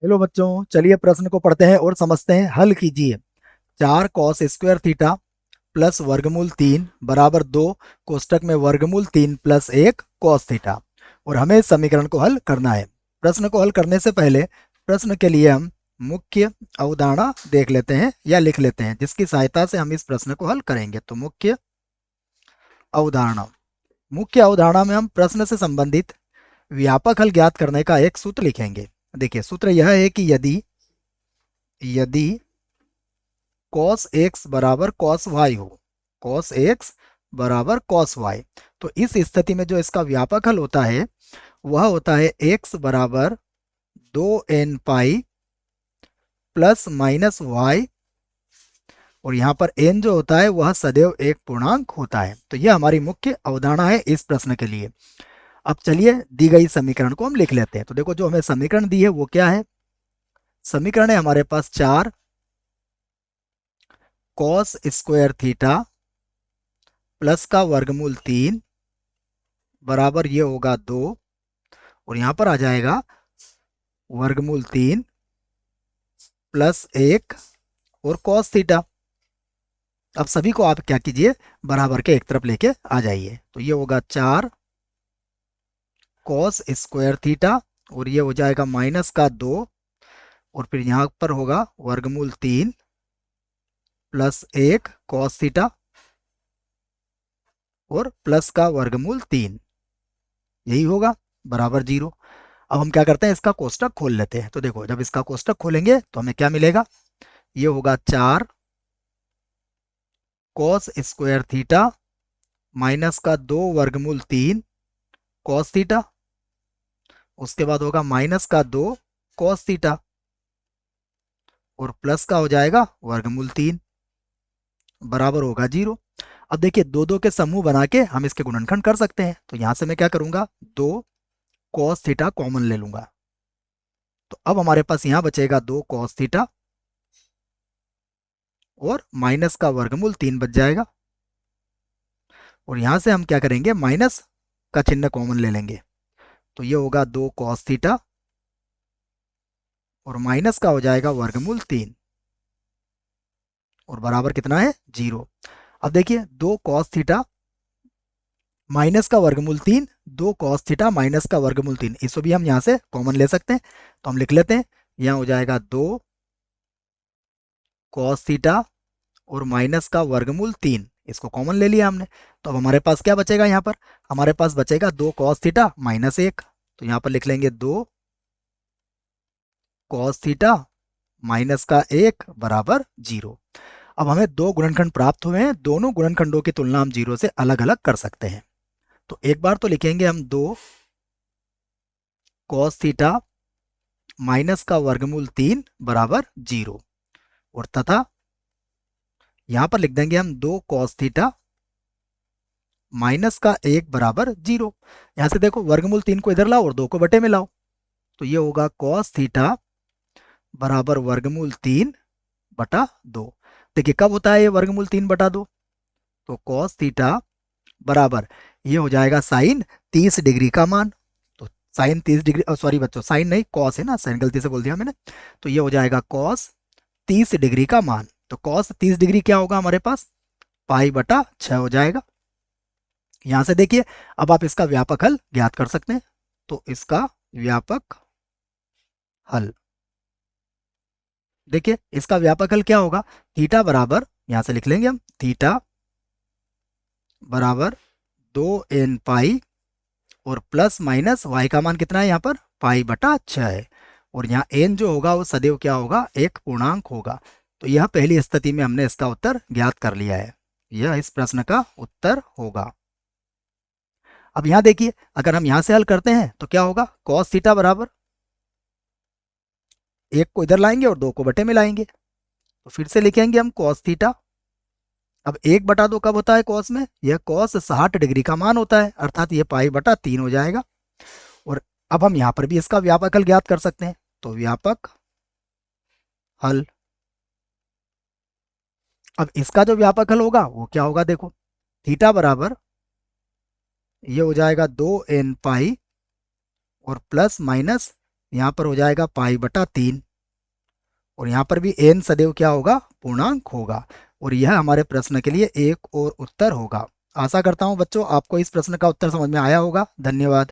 Hello बच्चों, चलिए प्रश्न को पढ़ते हैं और समझते हैं। हल कीजिए। 4 cos² थीटा प्लस वर्गमूल 3 बराबर 2 कोष्टक में वर्गमूल 3 प्लस 1 कॉस थीटा। और हमें इस समीकरण को हल करना है। प्रश्न को हल करने से पहले प्रश्न के लिए हम मुख्य अवधारणा देख लेते हैं या लिख लेते हैं, जिसकी सहायता से हम इस प्रश्न को हल करेंगे। तो अवधारणा मुख्य अवधारणा में हम प्रश्न से संबंधित व्यापक हल ज्ञात करने का एक सूत्र लिखेंगे। देखिए, सूत्र यह है कि यदि यदि cos x बराबर cos y हो, cos x बराबर cos y, तो इस स्थिति में जो इसका व्यापक हल होता है वह होता है x बराबर 2n pi plus minus y, और यहाँ पर n जो होता है वह सदैव एक पूर्णांक होता है। तो यह हमारी मुख्य अवधारणा है इस प्रश्न के लिए। अब चलिए दी गई समीकरण को हम लिख लेते हैं। तो देखो, जो हमें समीकरण दी है वो क्या है। समीकरण है हमारे पास 4 cos² थीटा प्लस का वर्गमूल 3 बराबर ये होगा 2, और यहां पर आ जाएगा वर्गमूल 3 प्लस 1 और कॉस थीटा। अब सभी को आप क्या कीजिए, बराबर के एक तरफ लेके आ जाइए। तो ये होगा 4 cos² थीटा, और ये हो जाएगा माइनस का 2, और फिर यहां पर होगा वर्गमूल 3 प्लस 1 कॉस थीटा और प्लस का वर्गमूल 3, यही होगा बराबर 0। अब हम क्या करते हैं, इसका कोष्टक खोल लेते हैं। तो देखो, जब इसका कोष्टक खोलेंगे तो हमें क्या मिलेगा, ये होगा 4 cos² थीटा माइनस का 2 वर्गमूल 3 कॉस थीटा, उसके बाद होगा माइनस का 2 कॉस थीटा, और प्लस का हो जाएगा वर्गमूल 3 बराबर होगा 0। अब देखिए, दो दो के समूह बना के हम इसके गुणनखंड कर सकते हैं। तो यहां से मैं क्या करूंगा, 2 कॉस थीटा कॉमन ले लूंगा। तो अब हमारे पास यहां बचेगा 2 कॉस थीटा और माइनस का वर्गमूल 3 बच जाएगा, और यहां से हम क्या करेंगे, माइनस का चिन्ह कॉमन ले लेंगे। तो ये होगा 2 कॉस थीटा और माइनस का हो जाएगा वर्गमूल 3, और बराबर कितना है, 0। अब देखिए, 2 कॉस थीटा माइनस का वर्गमूल 3, 2 कॉस थीटा माइनस का वर्गमूल 3, इसको भी हम यहाँ से कॉमन ले सकते हैं। तो हम लिख लेते हैं, यहाँ हो जाएगा 2 कॉस थीटा और माइनस का वर्गमूल 3, इसको कॉमन ले लिया हमने। तो अब हमारे पास क्या बचेगा, यहाँ पर हमारे पास बचेगा 2 कॉस थीटा माइनस 1। तो यहाँ पर लिख लेंगे 2 कॉस थीटा माइनस का 1 बराबर 0। अब हमें दो गुणनखंड प्राप्त हुए हैं, दोनों गुणनखंडों की तुलना हम 0 से अलग अलग कर सकते हैं। तो एक बार तो लिखेंगे हम 2 कॉस थीटा माइनस का वर्गमूल 3 बराबर 0, और तथा यहां पर लिख देंगे हम 2 कॉस थीटा माइनस का 1 बराबर 0। यहां से देखो, वर्गमूल 3 को इधर लाओ और 2 को बटे में लाओ। तो ये होगा कॉस थीटा बराबर वर्गमूल 3 बटा 2। देखिए, कब होता है ये वर्गमूल 3 बटा 2, तो कॉस थीटा बराबर ये हो जाएगा साइन 30 डिग्री का मान। तो साइन 30 डिग्री, सॉरी बच्चों, साइन नहीं कॉस है ना, साइन गलती से बोल दिया मैंने। तो ये हो जाएगा कॉस 30 डिग्री का मान। तो कॉस 30 डिग्री क्या होगा हमारे पास, पाई बटा 6 हो जाएगा। यहां से देखिए, अब आप इसका व्यापक हल ज्ञात कर सकते हैं। तो इसका व्यापक हल, देखिए इसका व्यापक हल क्या होगा, थीटा बराबर, यहां से लिख लेंगे हम, थीटा बराबर 2n पाई और प्लस माइनस y का मान कितना है यहाँ पर, पाई बटा 6 है, और यहाँ n जो होगा वो सदैव क्या होगा, एक पूर्णांक होगा। तो यह पहली स्थिति में हमने इसका उत्तर ज्ञात कर लिया है। यह इस प्रश्न का उत्तर होगा। अब यहाँ देखिए, अगर हम यहाँ से हल करते हैं तो क्या होगा, cos थीटा बराबर, एक को इधर लाएंगे और 2 को बटे में लाएंगे। तो फिर से लिखेंगे हम cos थीटा। अब 1/2 कब होता है cos में, यह cos 60 डिग्री का मान होता है, अर्थात यह पाई बटा 3 हो जाएगा। और अब हम यहाँ पर भी इसका व्यापक हल ज्ञात कर सकते हैं। तो व्यापक हल, अब इसका जो व्यापक हल होगा वो क्या होगा, देखो थीटा बराबर ये हो जाएगा 2n पाई और प्लस माइनस यहाँ पर हो जाएगा π/3 और यहाँ पर भी n सदैव क्या होगा, पूर्णांक होगा। और यह हमारे प्रश्न के लिए एक और उत्तर होगा। आशा करता हूँ बच्चों आपको इस प्रश्न का उत्तर समझ में आया होगा। धन्यवाद।